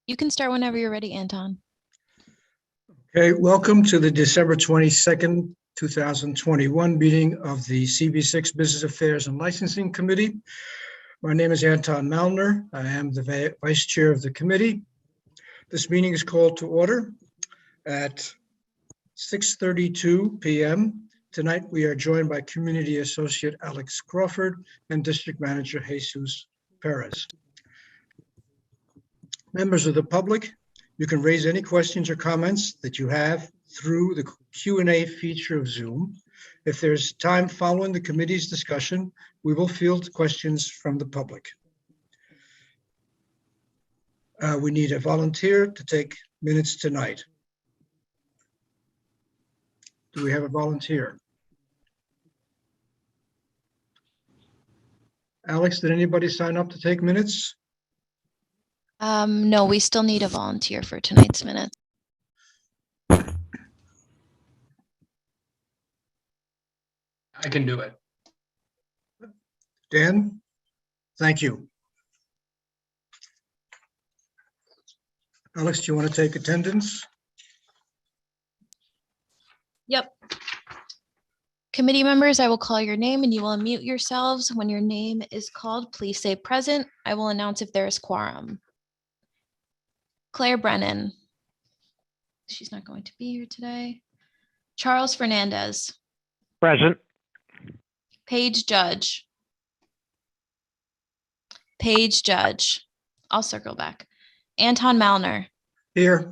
You can start whenever you're ready, Anton. Okay, welcome to the December 22nd, 2021 meeting of the CB6 Business Affairs and Licensing Committee. My name is Anton Malner. I am the Vice Chair of the committee. This meeting is called to order at 6:32 p.m. Tonight, we are joined by Community Associate Alex Crawford and District Manager Jesus Perez. Members of the public, you can raise any questions or comments that you have through the Q&A feature of Zoom. If there's time following the committee's discussion, we will field questions from the public. We need a volunteer to take minutes tonight. Do we have a volunteer? Alex, did anybody sign up to take minutes? No, we still need a volunteer for tonight's minutes. I can do it. Dan? Thank you. Alex, do you want to take attendance? Yep. Committee members, I will call your name and you will unmute yourselves. When your name is called, please say present. I will announce if there is quorum. Claire Brennan. She's not going to be here today. Charles Fernandez. Present. Paige Judge. Paige Judge. I'll circle back. Anton Malner. Here.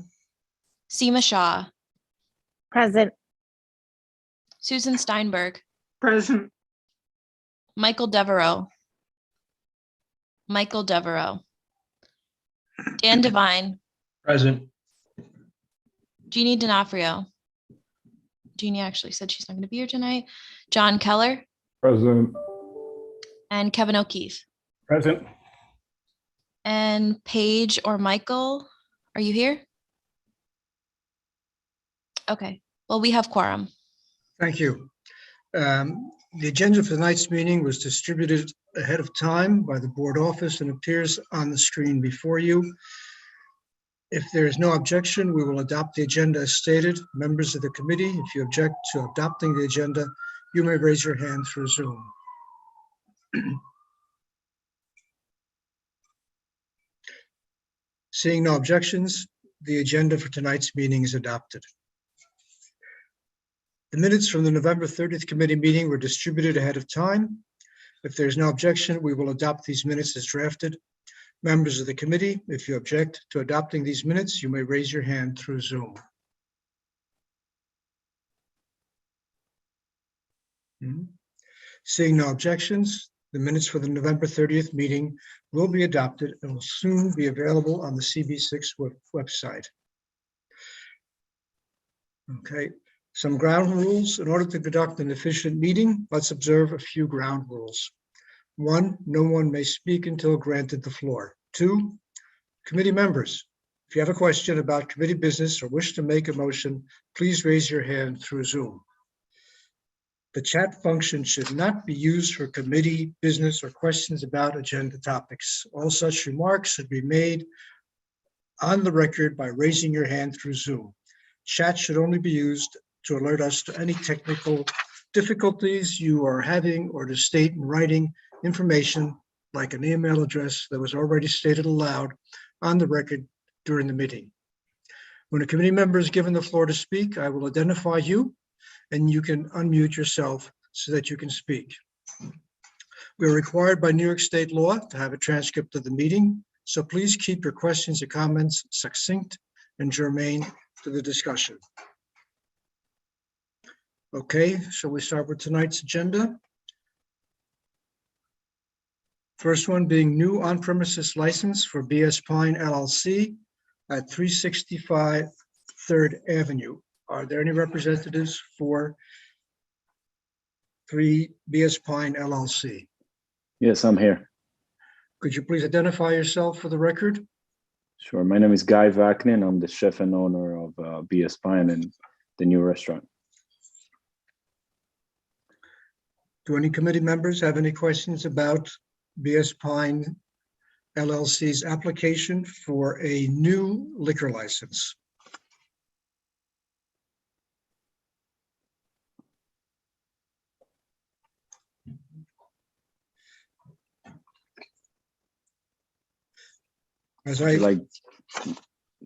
Seema Shah. Present. Susan Steinberg. Present. Michael Devereaux. Michael Devereaux. Dan Devine. Present. Jeannie D'Onofrio. Jeannie actually said she's not going to be here tonight. John Keller. Present. And Kevin O'Keefe. Present. And Paige or Michael, are you here? Okay, well, we have quorum. Thank you. The agenda for tonight's meeting was distributed ahead of time by the board office and appears on the screen before you. If there is no objection, we will adopt the agenda as stated. Members of the committee, if you object to adopting the agenda, you may raise your hand through Zoom. Seeing no objections, the agenda for tonight's meeting is adopted. The minutes from the November 30th committee meeting were distributed ahead of time. If there's no objection, we will adopt these minutes as drafted. Members of the committee, if you object to adopting these minutes, you may raise your hand through Zoom. Seeing no objections, the minutes for the November 30th meeting will be adopted and will soon be available on the CB6 website. Okay, some ground rules. In order to conduct an efficient meeting, let's observe a few ground rules. 1, no one may speak until granted the floor. 2, committee members, if you have a question about committee business or wish to make a motion, please raise your hand through Zoom. The chat function should not be used for committee business or questions about agenda topics. All such remarks should be made on the record by raising your hand through Zoom. Chat should only be used to alert us to any technical difficulties you are having or to state in writing information like an email address that was already stated aloud on the record during the meeting. When a committee member is given the floor to speak, I will identify you and you can unmute yourself so that you can speak. We are required by New York State law to have a transcript of the meeting, so please keep your questions or comments succinct and germane to the discussion. Okay, shall we start with tonight's agenda? First one being new on-premises license for BS Pine LLC at 365 3rd Avenue. Are there any representatives for BS Pine LLC? Yes, I'm here. Could you please identify yourself for the record? Sure. My name is Guy Vaknin. I'm the chef and owner of BS Pine and the new restaurant. Do any committee members have any questions about BS Pine LLC's application for a new liquor license. As I, Like,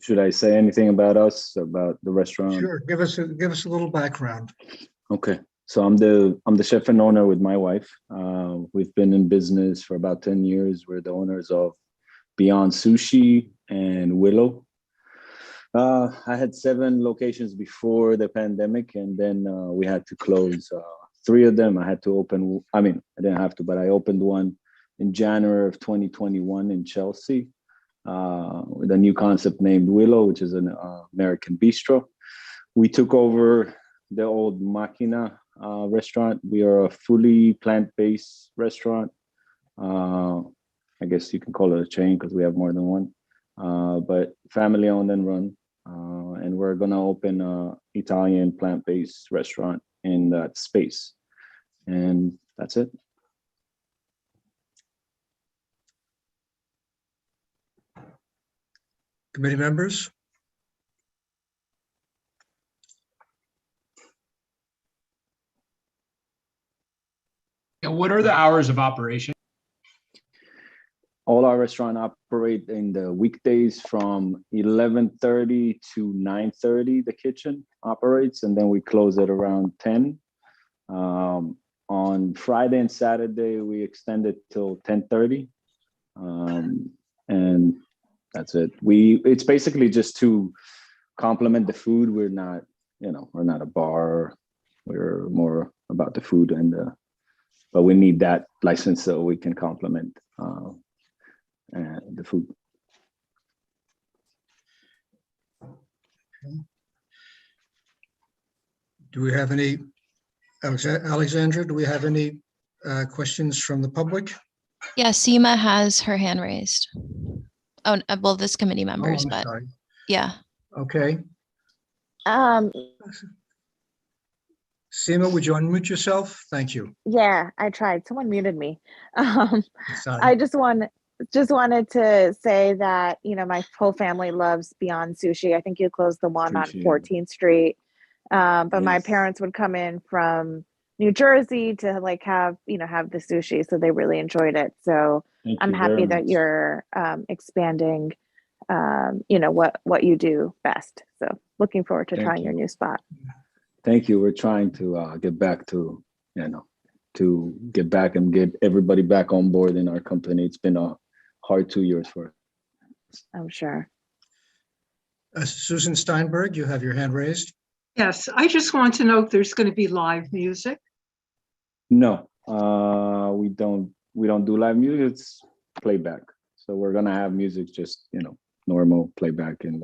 should I say anything about us, about the restaurant? sure, give us a little background. Okay, so I'm the chef and owner with my wife. We've been in business for about 10 years. We're the owners of Beyond Sushi and Willow. I had 7 locations before the pandemic, and then we had to close 3 of them. I had to open, I mean, I didn't have to, but I opened one in January of 2021 in Chelsea with a new concept named Willow, which is an American bistro. We took over the old Machina restaurant. We are a fully plant-based restaurant. I guess you can call it a chain because we have more than one, but family owned and run. And we're gonna open a Italian plant-based restaurant in that space. And that's it. Committee members? Yeah, what are the hours of operation? All our restaurants operate in the weekdays from 11:30 to 9:30. The kitchen operates, and then we close it around 10. On Friday and Saturday, we extend it till 10:30, and that's it. It's basically just to complement the food. We're not, we're not a bar. We're more about the food but we need that license so we can complement the food. Do we have any, Alexandra, do we have any questions from the public? Yeah, Seema has her hand raised. Oh, well, this committee Oh, members, I'm but sorry. yeah. Okay. Um, Seema, would you unmute yourself? Thank you. yeah, I tried. Someone muted me. I Sorry. just wanted to say that, my whole family loves Beyond Sushi. I think you closed the one on Appreciate it. 14th Street. But my Yes. parents would come in from New Jersey to have the sushi. So they really enjoyed it. So Thank I'm you very happy that much. you're expanding, what you do best. So looking forward to Thank trying your you. new spot. Thank you. We're trying to get back to, to get back and get everybody back on board in our company. It's been a hard 2 years for us. I'm sure. Susan Steinberg, you have your hand raised. Yes, I just want to know if there's going to be live music. No, we don't do live music. It's playback. So we're gonna have music, just normal playback in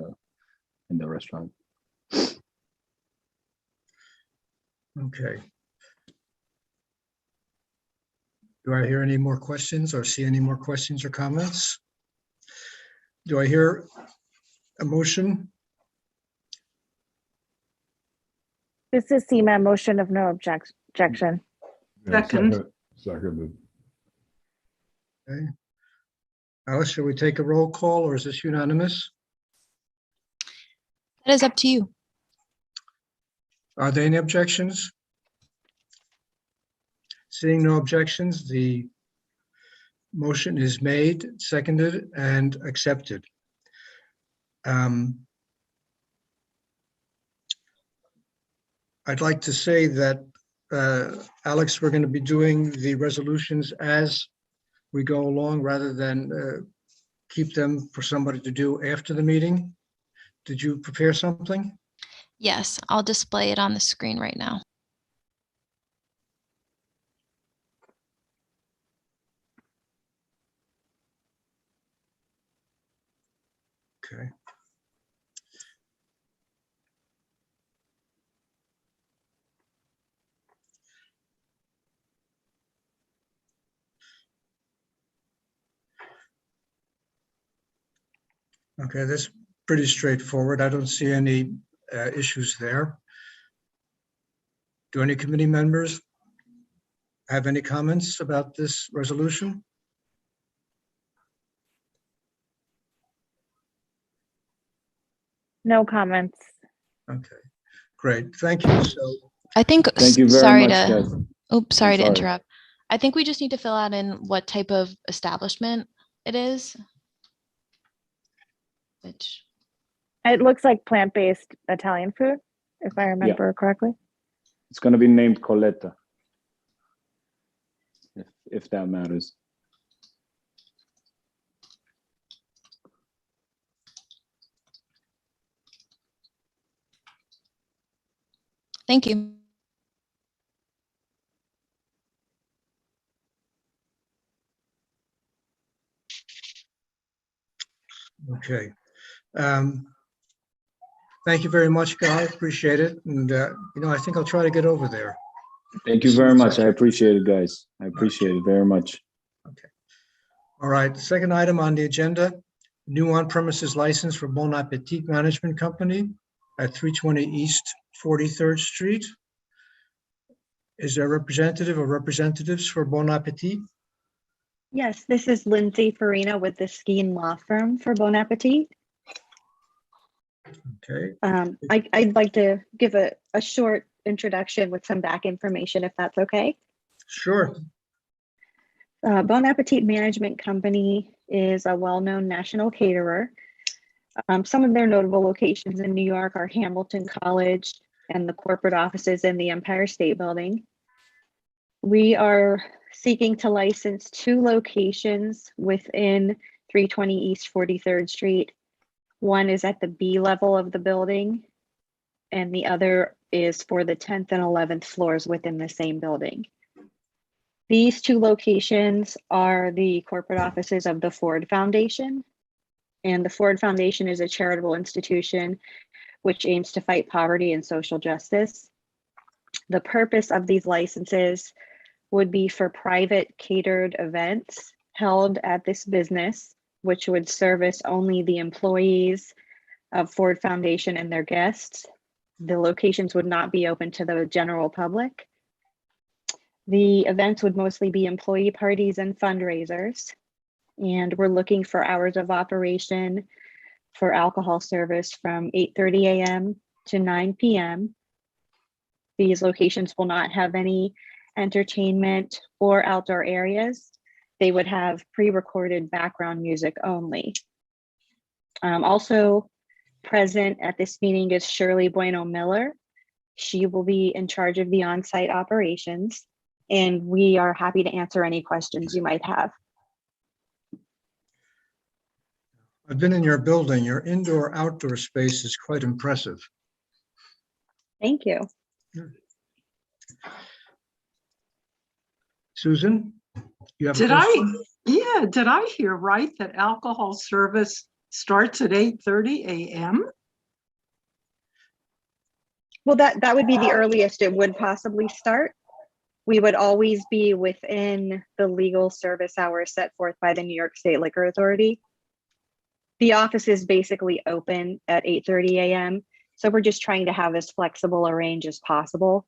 the restaurant. Okay. Do I hear any more questions or see any more questions or comments? Do I hear a motion? This is Seema, motion of no objection. Yeah, Second. Seconded. Okay. Alice, shall we take a roll call or is this unanimous? That is up to you. Are there any objections? Seeing no objections, the motion is made, seconded, and accepted. I'd like to say that, Alex, we're going to be doing the resolutions as we go along rather than keep them for somebody to do after the meeting. Did you prepare something? Yes, I'll display it on the screen right now. Okay. Okay, that's pretty straightforward. I don't see any issues there. Do any committee members have any comments about this resolution? No comments. Okay, great. Thank you. So, I think, Thank you very sorry much, to, guys. oops, sorry to sorry. interrupt. I think we just need to fill out in what type of establishment it is. Which, It looks like plant-based Italian food, if I remember correctly. It's going to be named Coletta, if that matters. thank you. okay. Thank you very much, Guy. Appreciate it. And, I think I'll try to get over there. Thank you As soon very as I much. I can. appreciate it, guys. I appreciate it very much. All right, the second item on the agenda, new on-premises license for Bullnat Batik Management Company at 320 East 43rd Street. Is there a representative or representatives for Bullnat Batik? Yes, this is Lindsay Farina with the Skeen Law Firm for Bon Appetit. Okay, I'd like to give a short introduction with some back information, if that's okay. sure. Bon Appetit Management Company is a well-known national caterer. Some of their notable locations in New York are Hamilton College and the corporate offices in the Empire State Building. We are seeking to license 2 locations within 320 East 43rd Street. One is at the B level of the building, and the other is for the 10th and 11th floors within the same building. These 2 locations are the corporate offices of the Ford Foundation. And the Ford Foundation is a charitable institution which aims to fight poverty and social justice. The purpose of these licenses would be for private catered events held at this business, which would service only the employees of Ford Foundation and their guests. The locations would not be open to the general public. The events would mostly be employee parties and fundraisers. And we're looking for hours of operation for alcohol service from 8:30 a.m. to 9 p.m. These locations will not have any entertainment or outdoor areas. They would have pre-recorded background music only. Also present at this meeting is Shirley Bueno Miller. She will be in charge of the on-site operations, and we are happy to answer any questions you might have. I've been in your building. Your indoor-outdoor space is quite impressive. Thank you. Susan, you have a Did question? did I hear right that alcohol service starts at 8:30 a.m.? Well, that would be the earliest it would possibly start. We would always be within the legal service hours set forth by the New York State Liquor Authority. The office is basically open at 8:30 a.m. So we're just trying to have as flexible a range as possible.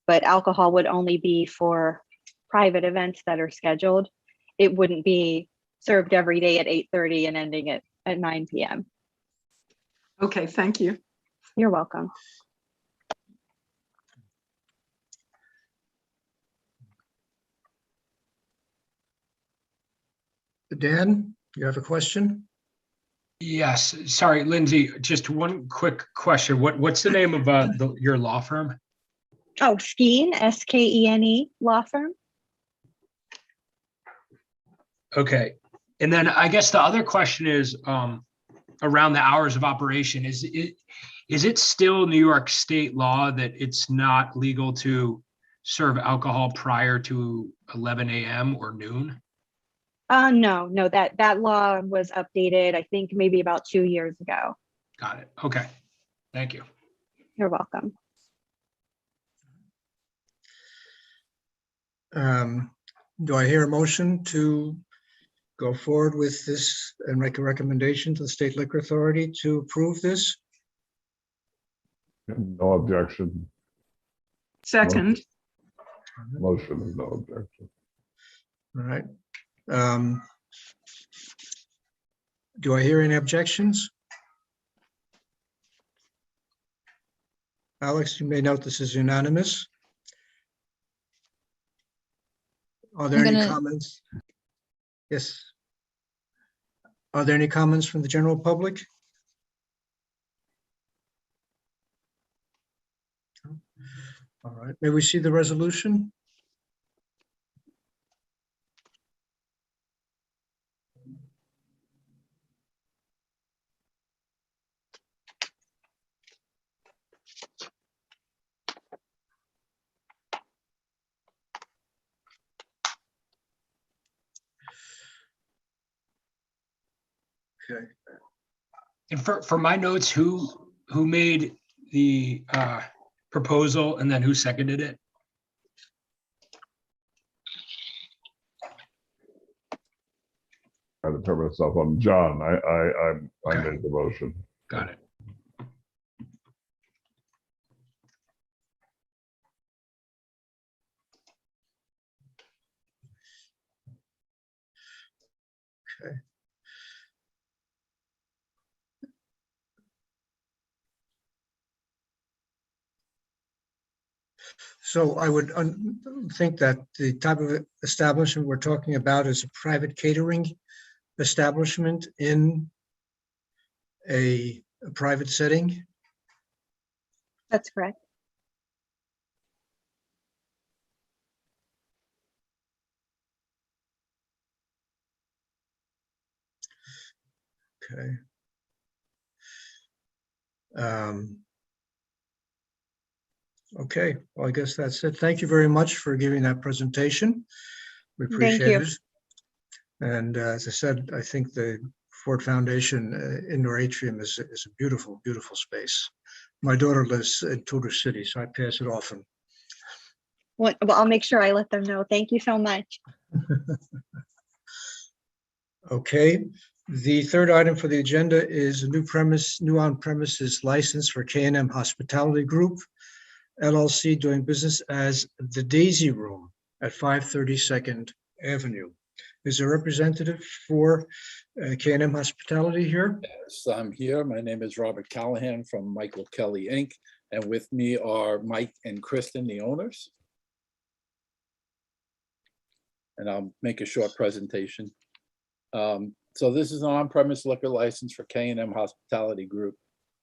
But alcohol would only be for private events that are scheduled. It wouldn't be served every day at 8:30 and ending at 9 p.m. Okay, thank you. You're welcome. Dan, you have a question? Yes, sorry, Lindsay, just one quick question. What's the name of your law firm? Oh, Skeen, S-K-E-N-E law firm. Okay. And then I guess the other question is around the hours of operation. Is it still New York state law that it's not legal to serve alcohol prior to 11 a.m. or noon? No, that law was updated, I think maybe about 2 years ago. Got it. Okay. Thank you. You're welcome. Do I hear a motion to go forward with this and make a recommendation to the State Liquor Authority to approve this? No objection. Second, Motion is no objection. All right. Do I hear any objections? Alex, you may note this is unanimous. Are there I'm any gonna- comments? Yes. Are there any comments from the general public? All right, may we see the resolution? Okay, And for my notes, who made the proposal and then who seconded it? I determine myself on John. I Okay. made the motion. Got it. so I would think that the type of establishment we're talking about is a private catering establishment in a private setting. That's correct. Okay. Okay, well, I guess that's it. Thank you very much for giving that presentation. We Thank appreciate you. it. And as I said, I think the Ford Foundation indoor atrium is a beautiful, beautiful space. My daughter lives in Tudor City, so I pass it often. Well, I'll make sure I let them know. Thank you so much. Okay, the third item for the agenda is a new on-premises license for K&M Hospitality Group, LLC, doing business as the Daisy Room at 530 Second Avenue. Is there a representative for K&M Hospitality here? Yes, I'm here. My name is Robert Callahan from Michael Kelly Inc. And with me are Mike and Kristen, the owners. And I'll make a short presentation. So this is an on-premise liquor license for K&M Hospitality Group,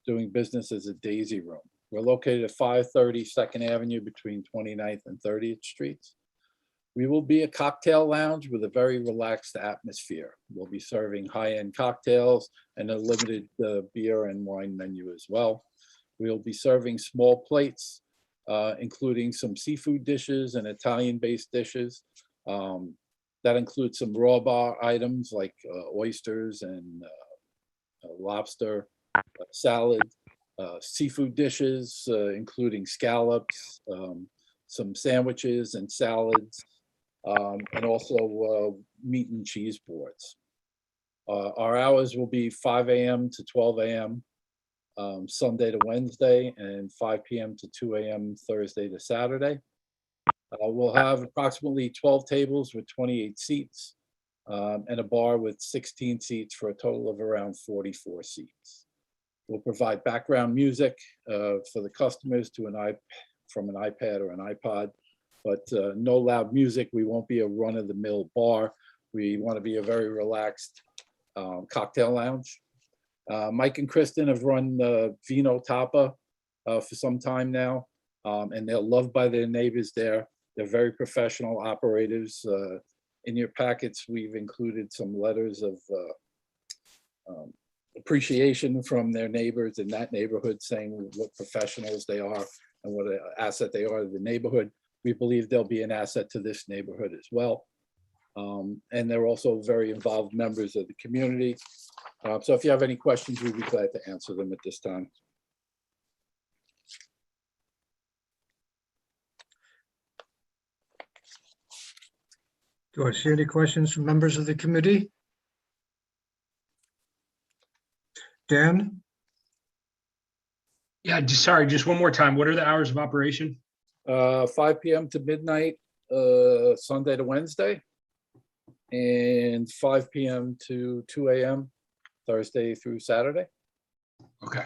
doing business as a Daisy Room. We're located at 530 Second Avenue between 29th and 30th Streets. We will be a cocktail lounge with a very relaxed atmosphere. We'll be serving high-end cocktails and a limited beer and wine menu as well. We'll be serving small plates, including some seafood dishes and Italian-based dishes. That includes some raw bar items like oysters and lobster, salad, seafood dishes, including scallops, some sandwiches and salads, and also meat and cheese boards. Our hours will be 5 a.m. to 12 a.m. Sunday to Wednesday, and 5 p.m. to 2 a.m. Thursday to Saturday. We'll have approximately 12 tables with 28 seats, and a bar with 16 seats for a total of around 44 seats. We'll provide background music for the customers from an iPad or an iPod, but no loud music. We won't be a run-of-the-mill bar. We want to be a very relaxed cocktail lounge. Mike and Kristen have run Vino Tapa for some time now, and they're loved by their neighbors there. They're very professional operators. In your packets, we've included some letters of appreciation from their neighbors in that neighborhood, saying what professionals they are and what an asset they are to the neighborhood. We believe they'll be an asset to this neighborhood as well. And they're also very involved members of the community. So if you have any questions, we'd be glad to answer them at this time. Do I see any questions from members of the committee? Dan? Yeah, sorry, just one more time. What are the hours of operation? 5 p.m. to midnight, Sunday to Wednesday, and 5 p.m. to 2 a.m. Thursday through Saturday. Okay.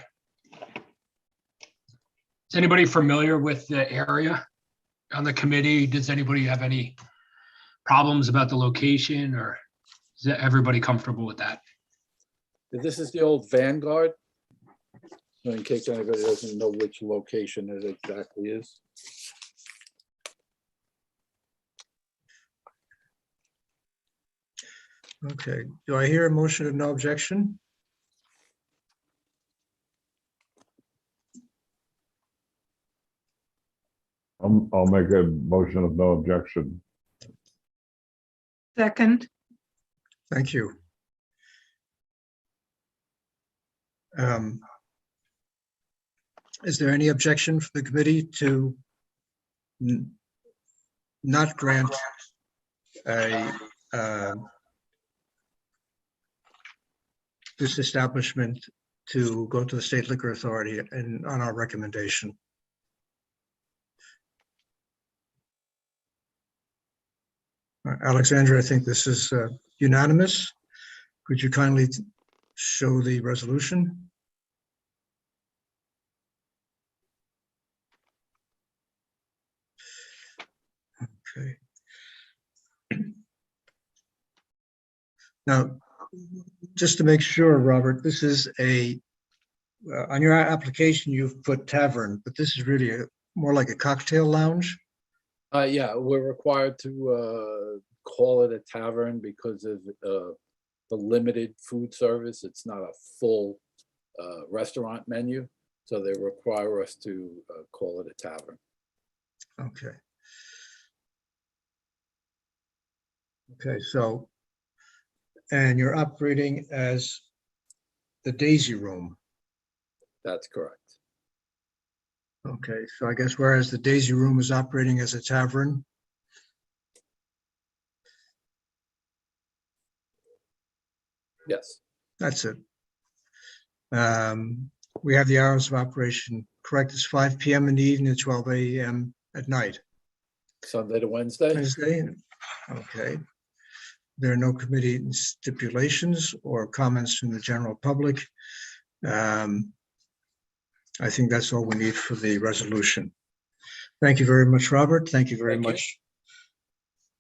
Is anybody familiar with the area on the committee? Does anybody have any problems about the location, or is everybody comfortable with that? This is the old Vanguard. In case anybody doesn't know which location it exactly is. Okay, do I hear a motion of no objection? I'll make a motion of no objection. Second, Thank you. Is there any objection for the committee to not grant this establishment to go to the State Liquor Authority and on our recommendation? Alexandra, I think this is unanimous. Could you kindly show the resolution? Okay. Now, just to make sure, Robert, this is on your application, you've put tavern, but this is really more like a cocktail lounge? Yeah, we're required to call it a tavern because of the limited food service. It's not a full restaurant menu, so they require us to call it a tavern. Okay. Okay, so, and you're operating as the Daisy Room. That's correct. Okay, so I guess whereas the Daisy Room is operating as a tavern. Yes, That's it. We have the hours of operation, correct? It's 5 p.m. in the evening and 12 a.m. at night. Sunday to Wednesday. Wednesday, okay. There are no committee stipulations or comments from the general public. I think that's all we need for the resolution. Thank you very much, Robert. Thank you very much.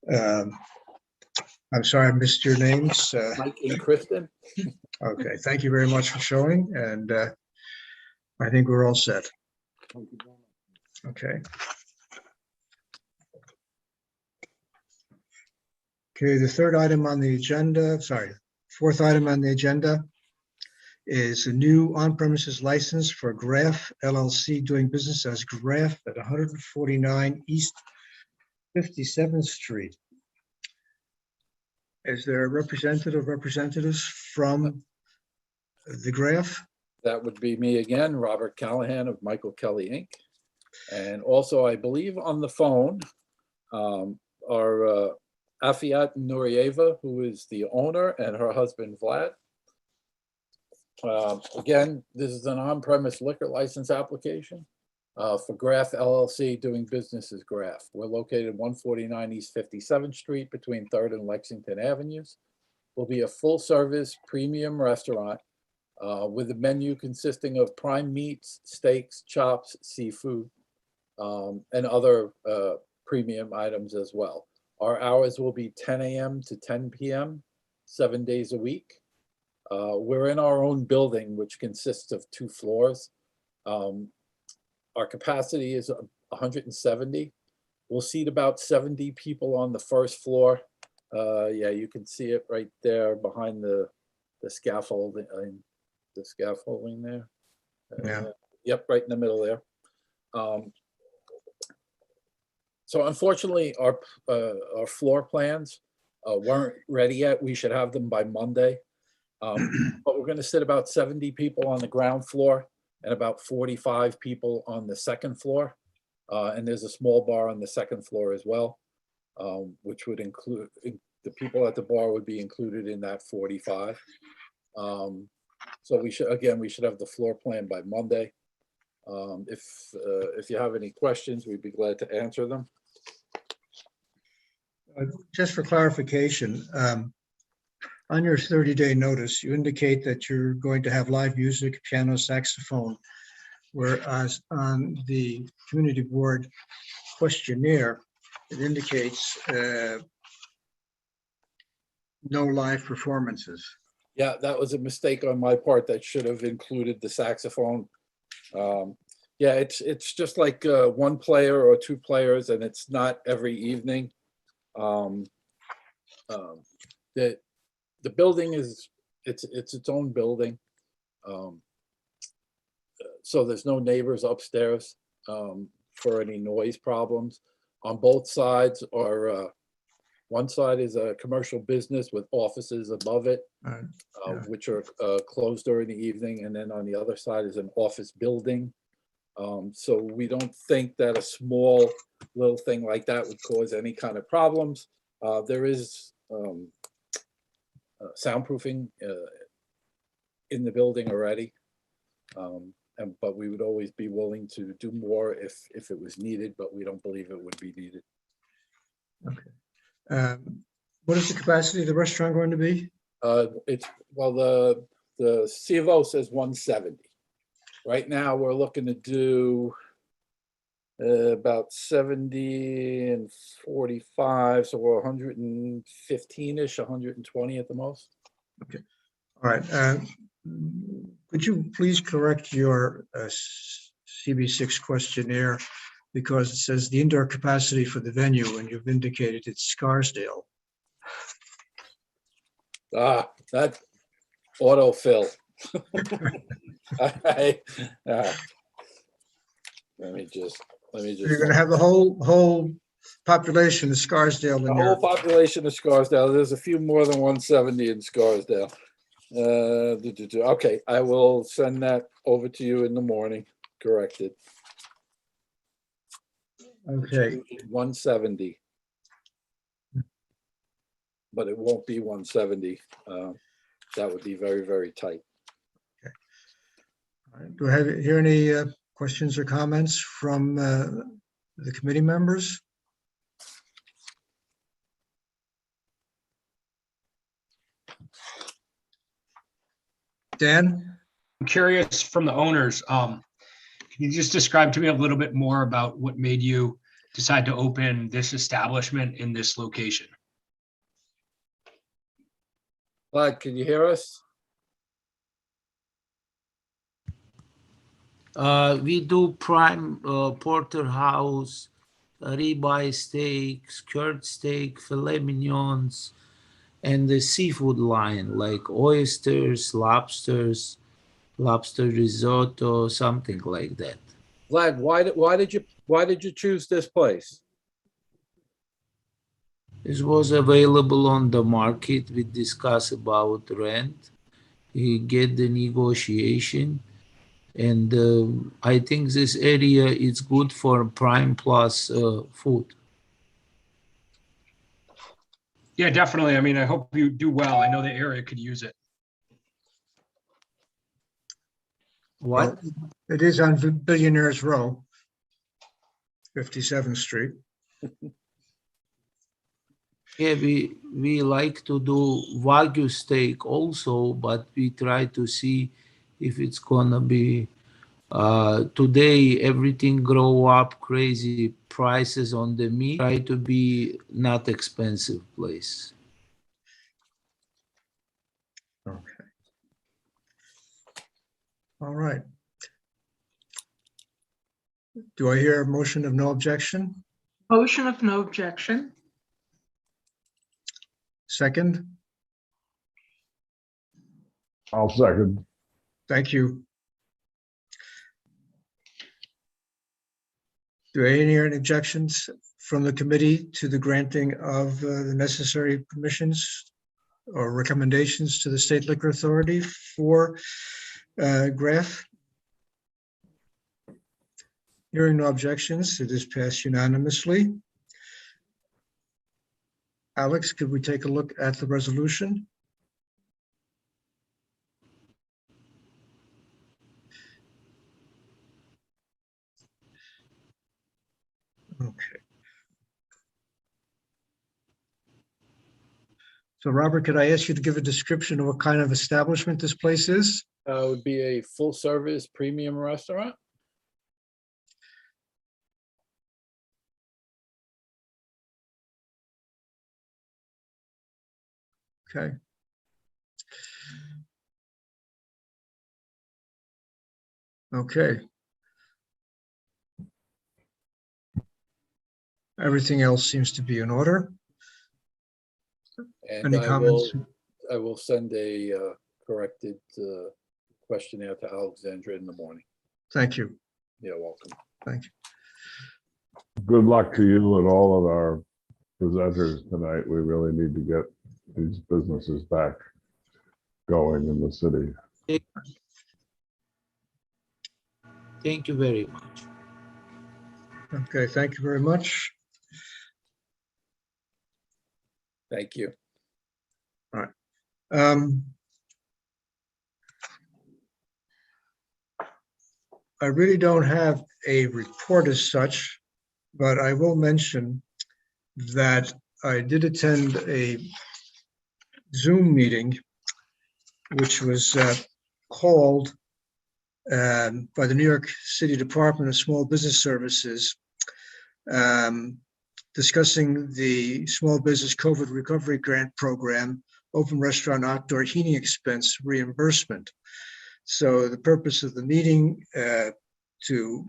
I'm sorry I missed your names. Mike and Kristen. Okay, thank you very much for showing, and I think we're all set. Okay. Okay, the third item on the agenda, fourth item on the agenda is a new on-premises license for Graf LLC doing business as Graf at 149 East 57th Street. Is there a representatives from the Graf? That would be me again, Robert Callahan of Michael Kelly Inc. And also, I believe on the phone are Afiat Nurieva, who is the owner, and her husband Vlad. Again, this is an on-premise liquor license application for Graf LLC doing business as Graf. We're located at 149 East 57th Street between 3rd and Lexington Avenues. Will be a full-service premium restaurant with a menu consisting of prime meats, steaks, chops, seafood, and other premium items as well. Our hours will be 10 a.m. to 10 p.m., 7 days a week. We're in our own building, which consists of 2 floors. Our capacity is 170. We'll seat about 70 people on the first floor. Yeah, you can see it right there behind the scaffolding. The scaffolding there. Yeah. Yep, right in the middle there. So unfortunately, our floor plans weren't ready yet. We should have them by Monday. But we're going to sit about 70 people on the ground floor and about 45 people on the second floor. And there's a small bar on the second floor as well, which would include the people at the bar would be included in that 45. So we should have the floor plan by Monday. If you have any questions, we'd be glad to answer them. Just for clarification, on your 30-day notice, you indicate that you're going to have live music, piano, saxophone. whereas on the community board questionnaire, it indicates no live performances. Yeah, that was a mistake on my part. That should have included the saxophone. Yeah, it's just like one player or two players, and it's not every evening. The building is its own building, so there's no neighbors upstairs for any noise problems. On both sides are one side is a commercial business with offices above it, Yeah. which are closed during the evening, and then on the other side is an office building. So we don't think that a small little thing like that would cause any kind of problems. There is soundproofing in the building already, but we would always be willing to do more if it was needed, but we don't believe it would be needed. Okay. What is the capacity of the restaurant going to be? The C of O says 170. Right now, we're looking to do about 70 and 45, so we're 115-ish, 120 at the most. Okay. All right. Could you please correct your CB6 questionnaire, because it says the indoor capacity for the venue, and you've indicated it's Scarsdale. That autofill. Let me just. You're going to have the whole population of Scarsdale in The your. whole population of Scarsdale. There's a few more than 170 in Scarsdale. Okay, I will send that over to you in the morning, corrected. Okay. 170. But it won't be 170. That would be very, very tight. All right. Do I hear any questions or comments from the committee members? Dan? I'm curious from the owners, can you just describe to me a little bit more about what made you decide to open this establishment in this location? Vlad, can you hear us? We do prime porterhouse, ribeye steak, skirt steak, filet mignons, and the seafood line like oysters, lobsters, lobster risotto, something like that. Vlad, why did you choose this place? This was available on the market. We discuss about rent. We get the negotiation. And I think this area is good for prime plus food. Yeah, definitely. I mean, I hope you do well. I know the area could use it. What? Well, it is on Billionaires Row, 57th Street. Yeah, we like to do Wagyu steak also, but we try to see if it's gonna be today everything grow up crazy prices on the meat. Try to be not expensive place. Okay. All right. Do I hear a motion of no objection? Motion of no objection. Second? I'll second. Thank you. Do I hear any objections from the committee to the granting of the necessary permissions or recommendations to the State Liquor Authority for Graf? Hearing no objections, it is passed unanimously. Alex, could we take a look at the resolution? Okay. So Robert, could I ask you to give a description of what kind of establishment this place is? It would be a full-service premium restaurant. Okay. Okay. Everything else seems to be in order. And Any comments? I will send a corrected questionnaire to Alexandra in the morning. Thank you. You're welcome. Thank you. Good luck to you and all of our presenters tonight. We really need to get these businesses back going in the city. Thank you very much. Okay, thank you very much. Thank you. I really don't have a report as such, but I will mention that I did attend a Zoom meeting, which was called by the New York City Department of Small Business Services, discussing the Small Business COVID Recovery Grant Program, Open Restaurant Outdoor Heating Expense Reimbursement. So the purpose of the meeting to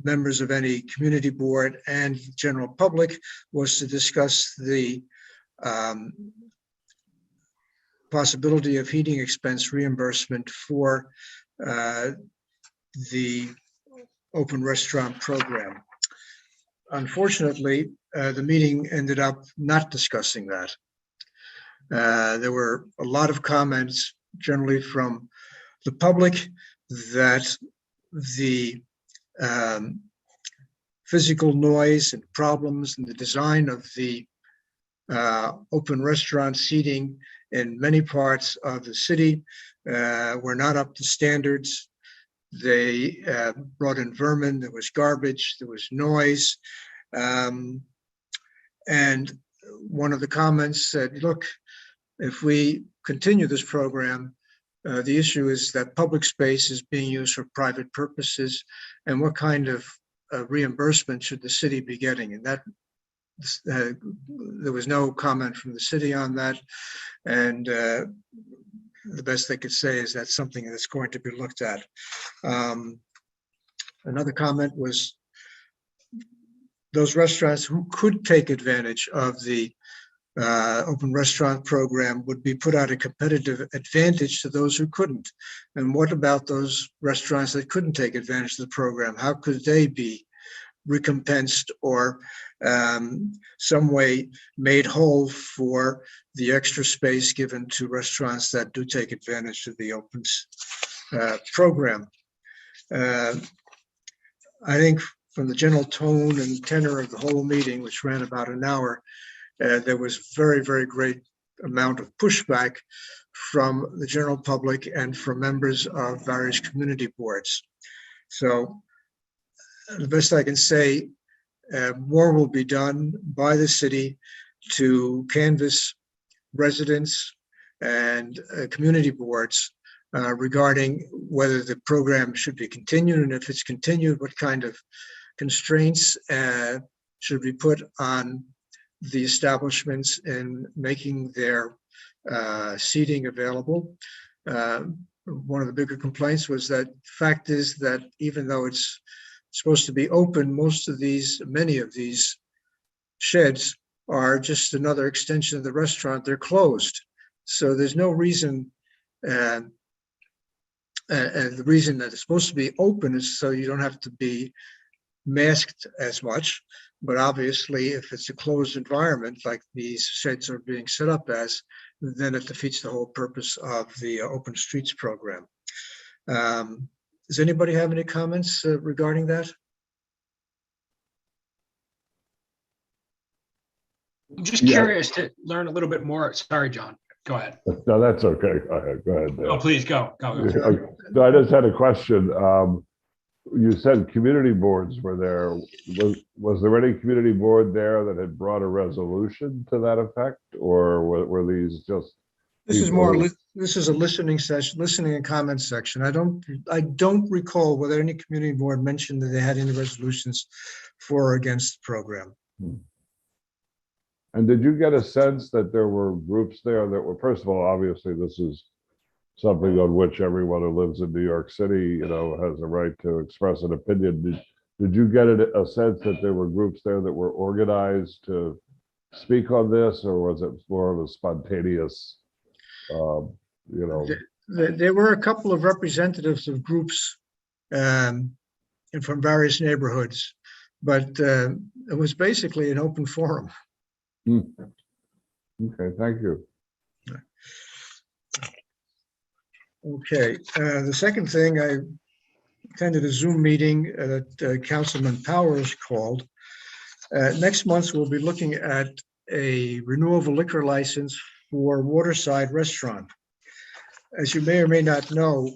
members of any community board and general public was to discuss the possibility of heating expense reimbursement for the open restaurant program. Unfortunately, the meeting ended up not discussing that. There were a lot of comments, generally from the public, that the physical noise and problems in the design of the open restaurant seating in many parts of the city were not up to standards. They brought in vermin, there was garbage, there was noise. And one of the comments said, look, if we continue this program, the issue is that public space is being used for private purposes, and what kind of reimbursement should the city be getting? And that there was no comment from the city on that. And the best they could say is that's something that's going to be looked at. Another comment was those restaurants who could take advantage of the open restaurant program would be put at a competitive advantage to those who couldn't. And what about those restaurants that couldn't take advantage of the program? How could they be recompensed or some way made whole for the extra space given to restaurants that do take advantage of the open program? I think from the general tone and tenor of the whole meeting, which ran about an hour, there was very, very great amount of pushback from the general public and from members of various community boards. So the best I can say, more will be done by the city to canvass residents and community boards regarding whether the program should be continued, and if it's continued, what kind of constraints should be put on the establishments in making their seating available. One of the bigger complaints was that fact is that even though it's supposed to be open, many of these sheds are just another extension of the restaurant. They're closed. So there's no reason, and the reason that it's supposed to be open is so you don't have to be masked as much. But obviously, if it's a closed environment like these sheds are being set up as, then it defeats the whole purpose of the Open Streets program. Does anybody have any comments regarding that? I'm just Yeah. curious to learn a little bit more. Sorry, John, go ahead. No, that's okay. Go ahead. Go ahead. Oh, please go. No, I just had a question. You said community boards were there. Was there any community board there that had brought a resolution to that effect, or were these just? This is more. This is a listening session, listening and comment section. I don't recall whether any community board mentioned that they had any resolutions for or against the program. And did you get a sense that there were groups there that were, first of all, obviously this is something on which everyone who lives in New York City, has a right to express an opinion. Did you get a sense that there were groups there that were organized to speak on this, or was it more of a spontaneous, There were a couple of representatives of groups and from various neighborhoods, but it was basically an open forum. Okay, thank you. Okay, the second thing, I attended a Zoom meeting that Councilman Powers called. Next month, we'll be looking at a renewable liquor license for Waterside Restaurant. As you may or may not know,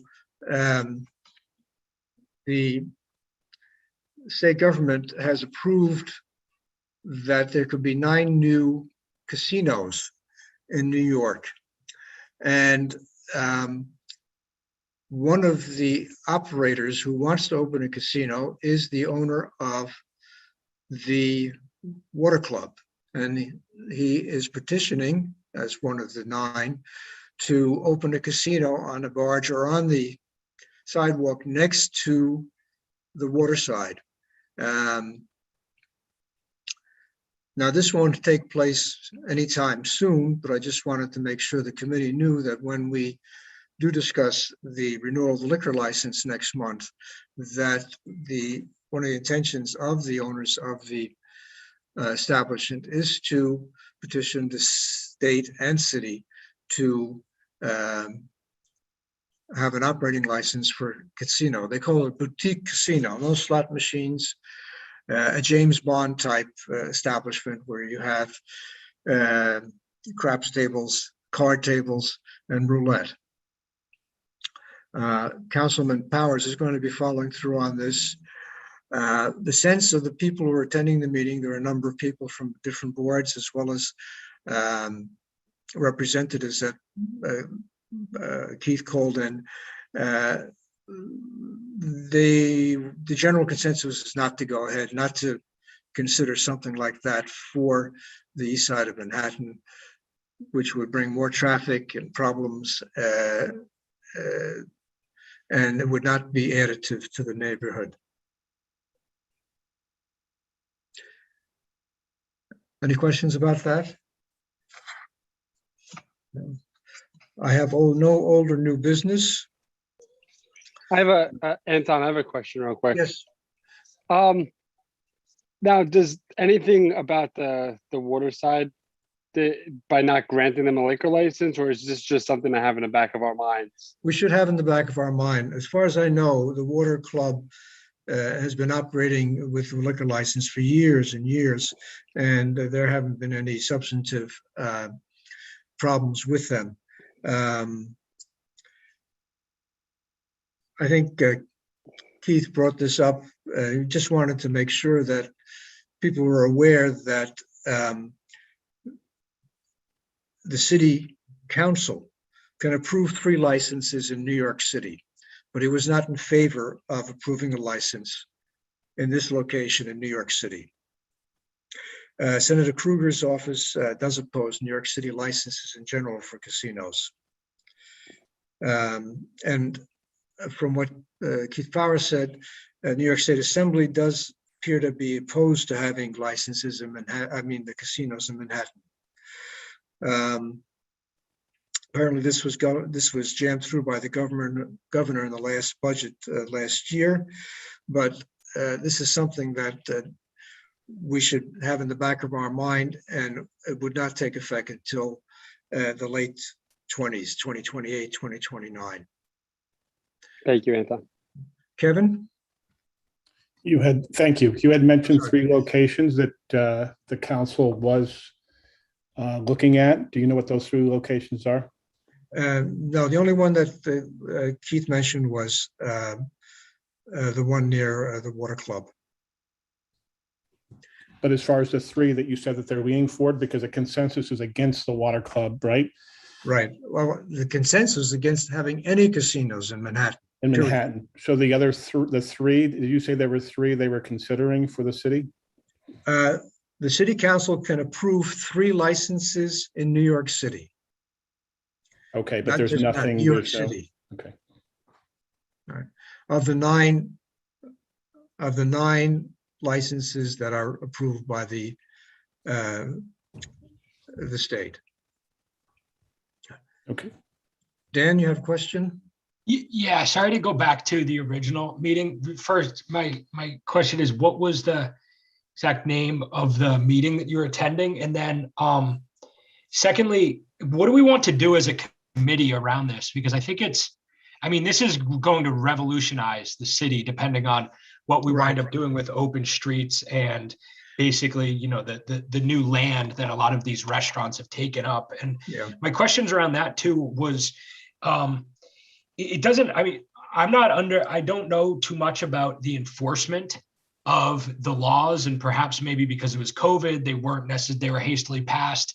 the state government has approved that there could be 9 new casinos in New York. And one of the operators who wants to open a casino is the owner of the Water Club. And he is petitioning, as one of the 9, to open a casino on a barge or on the sidewalk next to the Waterside. Now, this won't take place anytime soon, but I just wanted to make sure the committee knew that when we do discuss the renewal of the liquor license next month, that one of the intentions of the owners of the establishment is to petition the state and city to have an operating license for casino. They call it a boutique casino, no slot machines, a James Bond type establishment where you have craps tables, card tables, and roulette. Councilman Powers is going to be following through on this. The sense of the people who are attending the meeting, there are a number of people from different boards as well as representatives that Keith called in. The general consensus is not to go ahead, not to consider something like that for the east side of Manhattan, which would bring more traffic and problems, and it would not be additive to the neighborhood. Any questions about that? I have no old or new business. I have Anton, I have a question real quick. Yes. Now, does anything about the Waterside by not granting them a liquor license, or is this just something to have in the back of our minds? We should have in the back of our mind. As far as I know, the Water Club has been operating with a liquor license for years and years, and there haven't been any substantive problems with them. I think Keith brought this up. He just wanted to make sure that people were aware that the city council can approve 3 licenses in New York City, but he was not in favor of approving a license in this location in New York City. Senator Kruger's office does oppose New York City licenses in general for casinos. And from what Keith Powers said, New York State Assembly does appear to be opposed to having licenses in Manhattan, the casinos in Manhattan. Apparently this was jammed through by the governor in the last budget last year, but this is something that we should have in the back of our mind, and it would not take effect until the late 20s, 2028, 2029. Thank you, Anton. Kevin? Thank you. You had mentioned 3 locations that the council was looking at. Do you know what those 3 locations are? No, the only one that Keith mentioned was the one near the Water Club. But as far as the 3 that you said that they're leaning forward, because the consensus is against the Water Club, right? Right. Well, the consensus against having any casinos in Manhattan. In Manhattan. So the other the 3, did you say there were 3 they were considering for the city? The city council can approve 3 licenses in New York City. Okay, but Not there's just not nothing, New York there's no, City. okay. All right. Of the nine licenses that are approved by the state. Okay. Dan, you have a question? Yeah, sorry to go back to the original meeting. First, my question is, what was the exact name of the meeting that you're attending? And then secondly, what do we want to do as a committee around this? Because I think this is going to revolutionize the city depending on what we wind up doing with open streets and basically, the new land that a lot of these restaurants have taken up. And my questions around that too was, I don't know too much about the enforcement of the laws, and perhaps maybe because it was COVID, they weren't necessarily, they were hastily passed.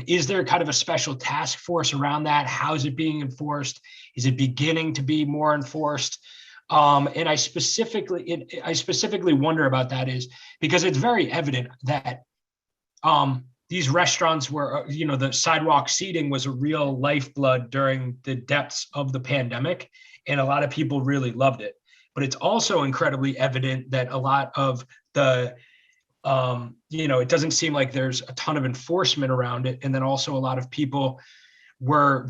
Is there kind of a special task force around that? How is it being enforced? Is it beginning to be more enforced? And I specifically wonder about that is because it's very evident that these restaurants were, the sidewalk seating was a real lifeblood during the depths of the pandemic, and a lot of people really loved it. But it's also incredibly evident that a lot of the, it doesn't seem like there's a ton of enforcement around it. And then also a lot of people were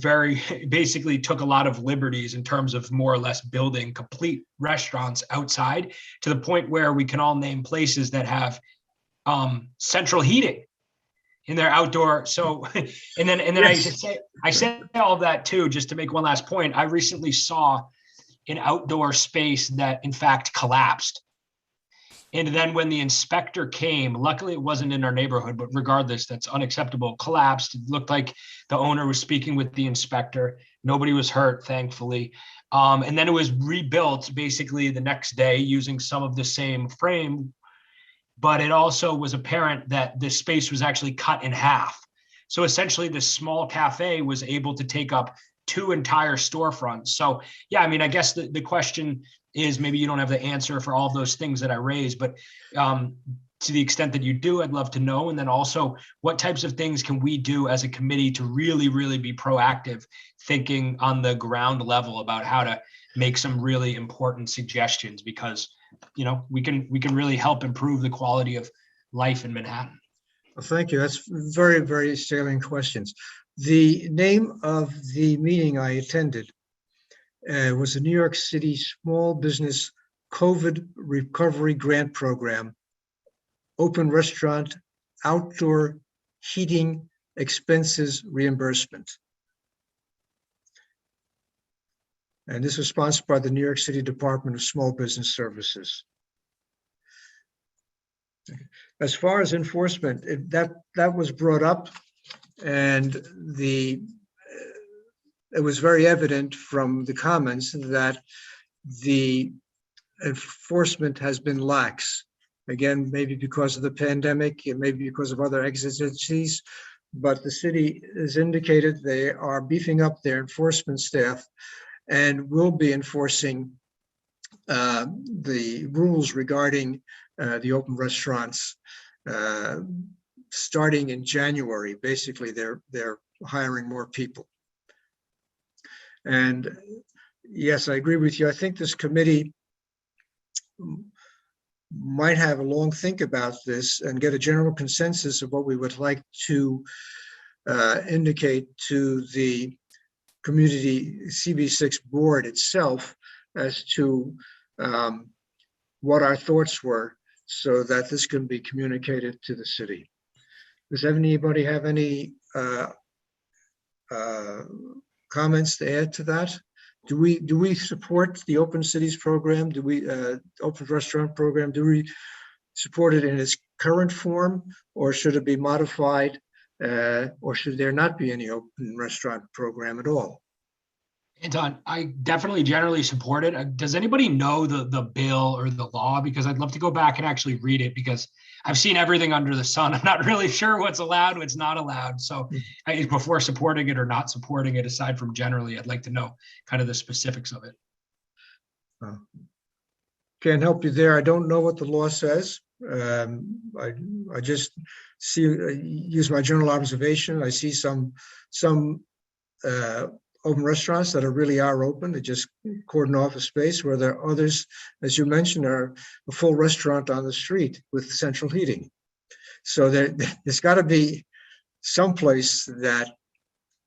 basically took a lot of liberties in terms of more or less building complete restaurants outside, to the point where we can all name places that have central heating in their outdoor. So, and then yes. I say all of that too, just to make one last point. I recently saw an outdoor space that in fact collapsed. And then when the inspector came, luckily it wasn't in our neighborhood, but regardless, that's unacceptable, collapsed. It looked like the owner was speaking with the inspector. Nobody was hurt, thankfully. And then it was rebuilt basically the next day using some of the same frame. But it also was apparent that this space was actually cut in half. So essentially this small cafe was able to take up 2 entire storefronts. So yeah, I guess the question is, maybe you don't have the answer for all of those things that I raised, but to the extent that you do, I'd love to know. And then also, what types of things can we do as a committee to really, really be proactive, thinking on the ground level about how to make some really important suggestions, because we can really help improve the quality of life in Manhattan. Well, thank you. That's very, very salient questions. The name of the meeting I attended was the New York City Small Business COVID Recovery Grant Program, Open Restaurant Outdoor Heating Expenses Reimbursement. And this was sponsored by the New York City Department of Small Business Services. As far as enforcement, that was brought up, and it was very evident from the comments that the enforcement has been lax. Again, maybe because of the pandemic, and maybe because of other exigencies, but the city has indicated they are beefing up their enforcement staff and will be enforcing the rules regarding the open restaurants starting in January. Basically, they're hiring more people. And yes, I agree with you. I think this committee might have a long think about this and get a general consensus of what we would like to indicate to the community CB6 board itself as to what our thoughts were, so that this can be communicated to the city. Does anybody have any comments to add to that? Do we support the Open Cities program? Do we Open Restaurant program? Do we support it in its current form, or should it be modified, or should there not be any open restaurant program at all? Anton, I definitely generally support it. Does anybody know the bill or the law? Because I'd love to go back and actually read it, because I've seen everything under the sun. I'm not really sure what's allowed, what's not allowed. So before supporting it or not supporting it, aside from generally, I'd like to know kind of the specifics of it. Can't help you there. I don't know what the law says. I just see, use my general observation. I see some open restaurants that really are open. They just cordon off a space, where there are others, as you mentioned, are a full restaurant on the street with central heating. So there's got to be some place that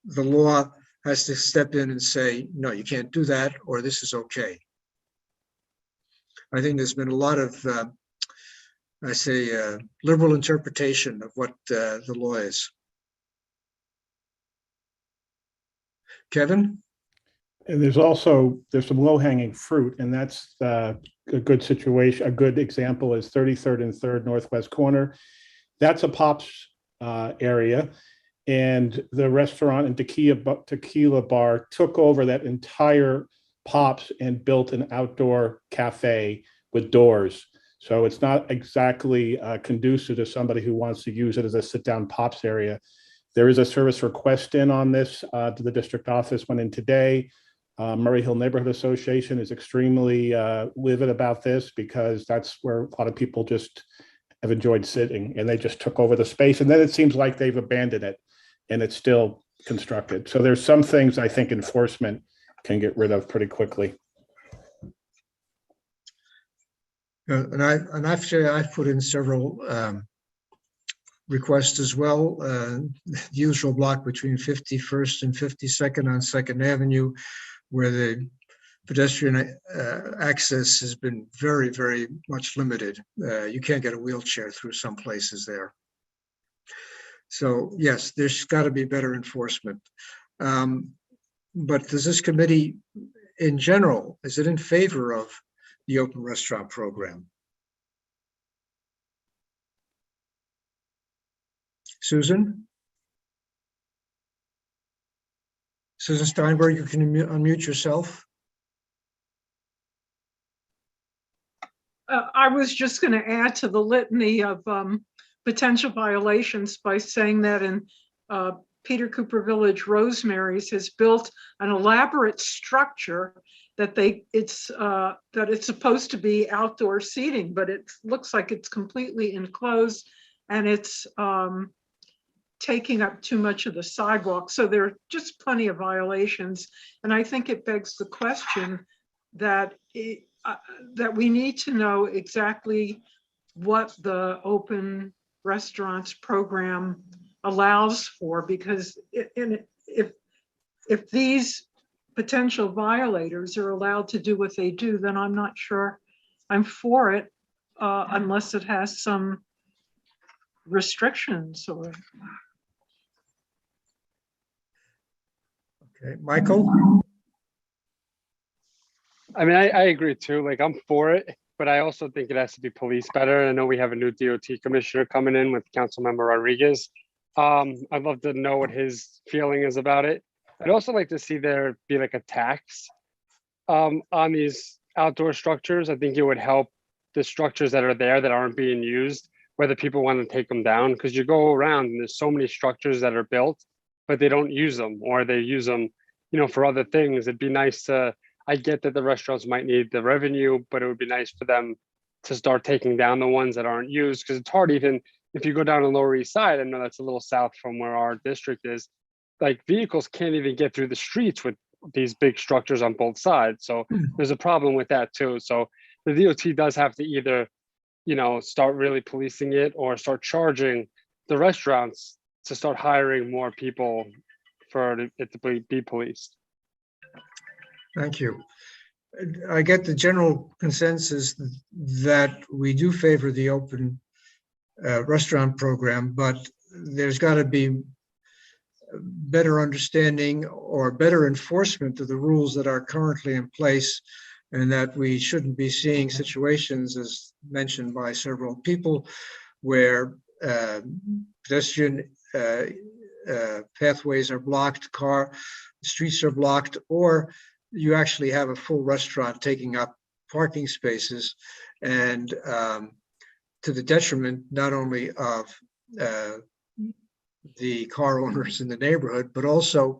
the law has to step in and say, no, you can't do that, or this is okay. I think there's been a lot of, liberal interpretation of what the law is. Kevin? And there's some low-hanging fruit, and that's a good situation. A good example is 33rd and 3rd Northwest corner. That's a Pops area, and the restaurant and tequila bar took over that entire Pops and built an outdoor cafe with doors. So it's not exactly conducive to somebody who wants to use it as a sit-down Pops area. There is a service request in on this to the district office, went in today. Murray Hill Neighborhood Association is extremely livid about this, because that's where a lot of people just have enjoyed sitting, and they just took over the space. And then it seems like they've abandoned it, and it's still constructed. So there's some things I think enforcement can get rid of pretty quickly. I've put in several requests as well. The usual block between 51st and 52nd on 2nd Avenue, where the pedestrian access has been very, very much limited. You can't get a wheelchair through some places there. So yes, there's got to be better enforcement. But does this committee in general, is it in favor of the open restaurant program? Susan? Susan Steinberg, you can unmute yourself. I was just going to add to the litany of potential violations by saying that in Peter Cooper Village, Rosemary's has built an elaborate structure that it's supposed to be outdoor seating, but it looks like it's completely enclosed, and it's taking up too much of the sidewalk. So there are just plenty of violations, and I think it begs the question that that we need to know exactly what the open restaurants program allows for, because if these potential violators are allowed to do what they do, then I'm not sure I'm for it unless it has some restrictions. Or okay, Michael? I mean, I agree too. Like, I'm for it, but I also think it has to be policed better. I know we have a new DOT commissioner coming in with Councilmember Rodriguez. I'd love to know what his feeling is about it. I'd also like to see there be like a tax on these outdoor structures. I think it would help the structures that are there that aren't being used, whether people want to take them down, because you go around and there's so many structures that are built, but they don't use them, or they use them, for other things. It'd be nice to, I get that the restaurants might need the revenue, but it would be nice for them to start taking down the ones that aren't used, because it's hard. Even if you go down on Lower East Side, I know that's a little south from where our district is, like vehicles can't even get through the streets with these big structures on both sides. So there's a problem with that too. So the DOT does have to either, start really policing it, or start charging the restaurants to start hiring more people for it to be policed. Thank you. I get the general consensus that we do favor the open restaurant program, but there's got to be better understanding or better enforcement of the rules that are currently in place, and that we shouldn't be seeing situations, as mentioned by several people, where pedestrian pathways are blocked, streets are blocked, or you actually have a full restaurant taking up parking spaces, and to the detriment not only of the car owners in the neighborhood, but also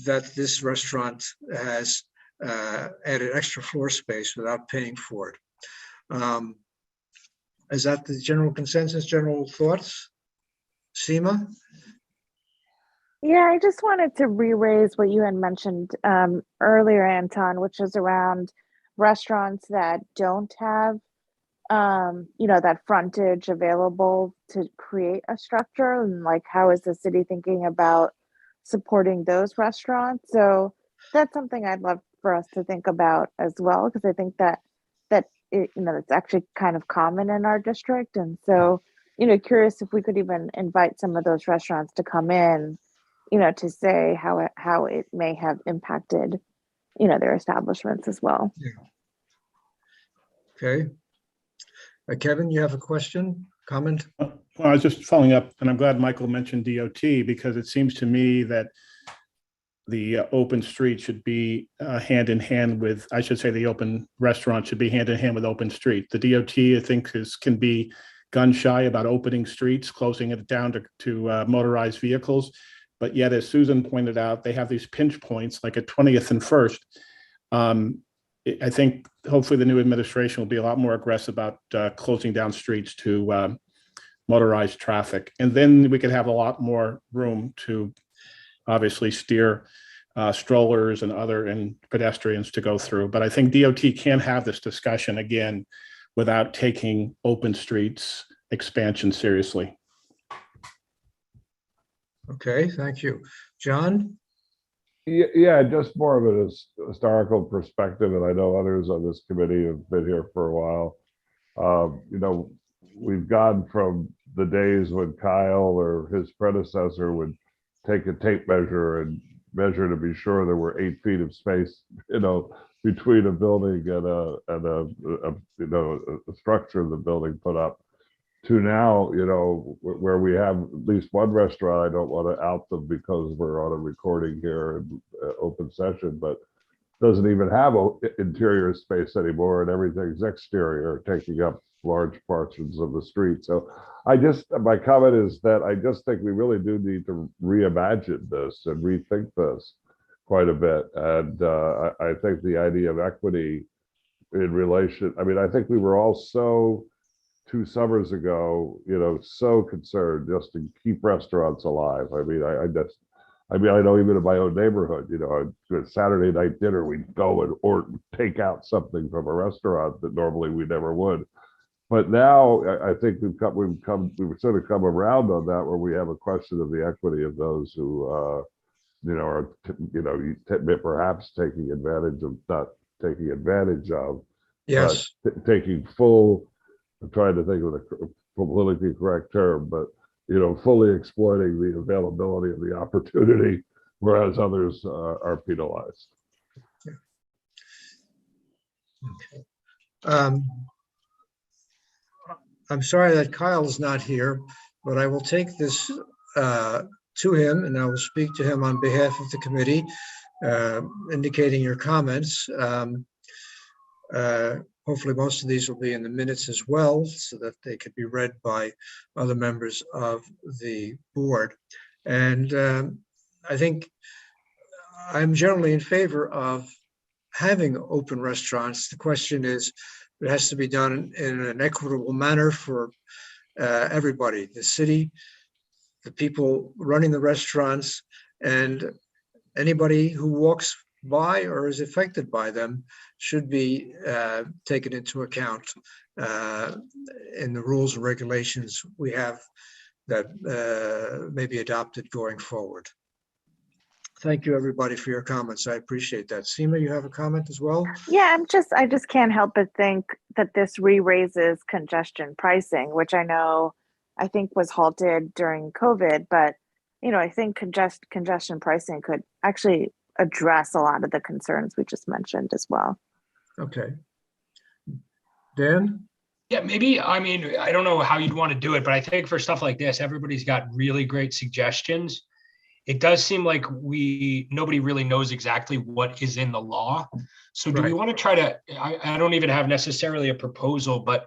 that this restaurant has added extra floor space without paying for it. Is that the general consensus, general thoughts? Seema? Yeah, I just wanted to re-raise what you had mentioned earlier, Anton, which is around restaurants that don't have, that frontage available to create a structure, and like, how is the city thinking about supporting those restaurants? So that's something I'd love for us to think about as well, because I think that it's actually kind of common in our district, and so curious if we could even invite some of those restaurants to come in, to say how it may have impacted, their establishments as well. Okay. Kevin, you have a question, comment? Well, I was just following up, and I'm glad Michael mentioned DOT, because it seems to me that the open street should be hand in hand with, I should say, the open restaurant should be hand in hand with open street. The DOT, I think, can be gun shy about opening streets, closing it down to motorized vehicles. But yet, as Susan pointed out, they have these pinch points like at 20th and First. I think hopefully the new administration will be a lot more aggressive about closing down streets to motorized traffic. And then we could have a lot more room to obviously steer strollers and pedestrians to go through. But I think DOT can have this discussion again without taking open streets expansion seriously. Okay, thank you. John? Yeah, just more of a historical perspective, and I know others on this committee have been here for a while. We've gone from the days when Kyle or his predecessor would take a tape measure and measure to be sure there were 8 feet of space, between a building and a structure of the building put up, to now, where we have at least one restaurant. I don't want to out them because we're on a recording here and open session, but doesn't even have interior space anymore, and everything's exterior, taking up large portions of the street. So my comment is that I just think we really do need to reimagine this and rethink this quite a bit. And I think the idea of equity in relation, I think we were all so 2 summers ago, so concerned just to keep restaurants alive. I know even in my own neighborhood, on Saturday night dinner, we'd go or take out something from a restaurant that normally we never would. But now I think we've sort of come around on that, where we have a question of the equity of those who, are, perhaps taking advantage of, not taking advantage of, Yes. but taking full, I'm trying to think of the politically correct term, but, fully exploiting the availability of the opportunity, whereas others are penalized. Okay. I'm sorry that Kyle's not here, but I will take this to him, and I will speak to him on behalf of the committee, indicating your comments. Hopefully most of these will be in the minutes as well, so that they could be read by other members of the board. And I think I'm generally in favor of having open restaurants. The question is, it has to be done in an equitable manner for everybody, the city, the people running the restaurants, and anybody who walks by or is affected by them should be taken into account in the rules and regulations we have that may be adopted going forward. Thank you, everybody, for your comments. I appreciate that. Seema, you have a comment as well? Yeah, I just can't help but think that this re-raises congestion pricing, which I think was halted during COVID, but I think congestion pricing could actually address a lot of the concerns we just mentioned as well. Okay. Dan? Yeah, maybe, I don't know how you'd want to do it, but I think for stuff like this, everybody's got really great suggestions. It does seem like nobody really knows exactly what is in the law. So do we want to try to, I don't even have necessarily a proposal, but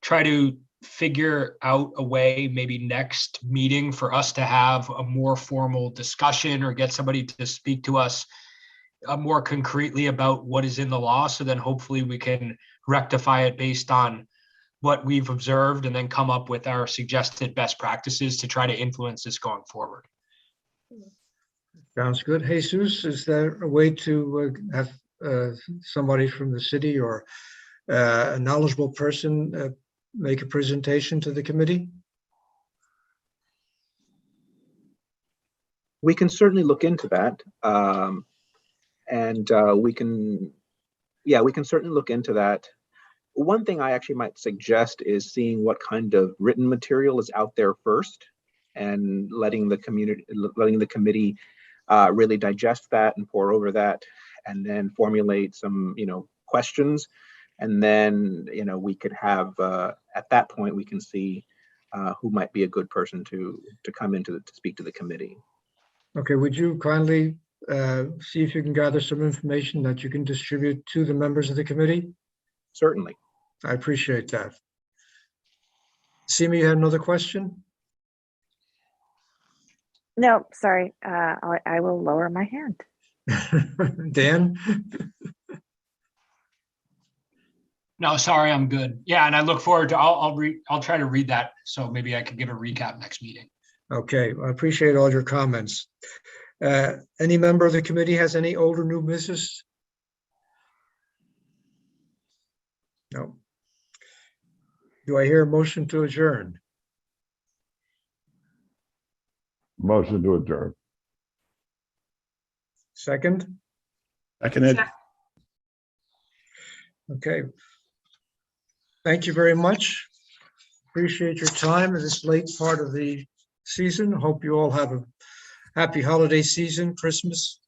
try to figure out a way, maybe next meeting, for us to have a more formal discussion, or get somebody to speak to us more concretely about what is in the law. So then hopefully we can rectify it based on what we've observed and then come up with our suggested best practices to try to influence this going forward. Sounds good. Jesus, is there a way to have somebody from the city or a knowledgeable person make a presentation to the committee? We can certainly look into that. We can certainly look into that. One thing I actually might suggest is seeing what kind of written material is out there first and letting the committee really digest that and pore over that and then formulate some, questions. And then, we could have, at that point, we can see who might be a good person to come in to speak to the committee. Okay, would you kindly see if you can gather some information that you can distribute to the members of the committee? Certainly. I appreciate that. Seema, you had another question? No, sorry. I will lower my hand. Dan? No, sorry, I'm good. Yeah, and I look forward to, I'll try to read that. So maybe I can give a recap next meeting. Okay, I appreciate all your comments. Any member of the committee has any old or new business? No. Do I hear a motion to adjourn? Motion to adjourn. Second? Seconded. Okay. Thank you very much. Appreciate your time in this late part of the season. Hope you all have a happy holiday season, Christmas,